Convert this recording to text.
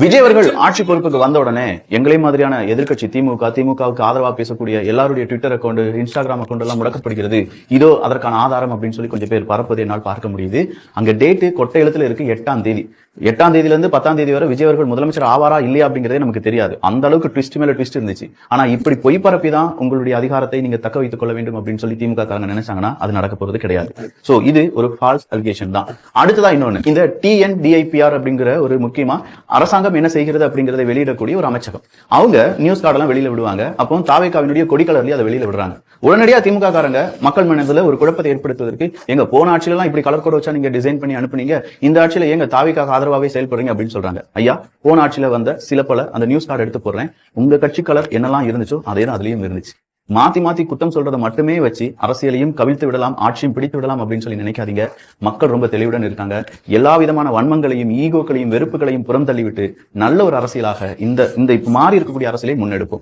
விஜய் அவர்கள் ஆட்சி பொறுப்புக்கு வந்த உடனே எங்களை மாதிரியான எதிர்க்கட்சி திமுகவுக்கு ஆதரவா பேசக்கூடிய எல்லாருடைய ட்விட்டர் அக்கௌண்ட், இன்ஸ்டாகிராம் அக்கௌண்ட் எல்லாம் முடக்கப்படுகிறது. இதோ அதற்கான ஆதாரம் அப்படின்னு சொல்லி கொஞ்சம் பேர் பரப்பதை என்னால் பார்க்க முடியுது. அங்க டேட்டு கொட்டை எழுத்துல இருக்கு 8ஆம் தேதி. 8ஆம் தேதியில இருந்து 10ஆம் தேதி வரை விஜய் அவர்கள் முதலமைச்சர் ஆவாரா இல்லையா அப்படிங்கிறதே நமக்கு தெரியாது. அந்த அளவுக்கு ட்விஸ்ட் மேல ட்விஸ்ட் இருந்துச்சு. ஆனா இப்படி பொய் பரப்பி தான் உங்களுடைய அதிகாரத்தை நீங்க தக்க வைத்துக் கொள்ள வேண்டும் அப்படின்னு சொல்லி திமுக காரங்க நினைச்சாங்கன்னா அது நடக்க போறது கிடையாது. சோ இது ஒரு ஃபால்ஸ் அலிகேஷன் தான். அடுத்ததா இன்னொன்னு, இந்த TNDIPR அப்படிங்கிற ஒரு முக்கியமா அரசாங்கம் என்ன செய்கிறது அப்படிங்கறதை வெளியிடக்கூடிய ஒரு அமைச்சகம். அவங்க நியூஸ் கார்டு எல்லாம் வெளியில விடுவாங்க. அப்போ தாவேகாவினுடைய கொடி கலர்லயே அதை வெளியில விடுறாங்க. உடனடியா திமுக காரங்க மக்கள் மனதில் ஒரு குழப்பத்தை ஏற்படுத்துவதற்கு, எங்க போன ஆட்சியில எல்லாம் இப்படி கலர் கோட் வச்சா நீங்க டிசைன் பண்ணி அனுப்புனீங்க, இந்த ஆட்சியில எங்க தாவேகாக ஆதரவாவே செயல்படுறீங்க அப்படின்னு சொல்றாங்க. ஐயா, போன ஆட்சியில வந்த சில பல அந்த நியூஸ் கார்டு எடுத்து போடுறேன். உங்க கட்சி கலர் என்னெல்லாம் இருந்துச்சோ அதே தான் அதுலயும் இருந்துச்சு. மாத்தி குத்தம் சொல்றதை மட்டுமே வச்சு அரசியலையும் கவிழ்த்து விடலாம், ஆட்சியும் பிடித்து விடலாம் அப்படின்னு சொல்லி நினைக்காதீங்க. மக்கள் ரொம்ப தெளிவுடன் இருக்காங்க. எல்லா விதமான வன்மங்களையும், ஈகோக்களையும், வெறுப்புகளையும் புறம் தள்ளிவிட்டு நல்ல ஒரு அரசியலாக இந்த இப்ப மாறி இருக்கக்கூடிய அரசியலை முன்னெடுப்போம்.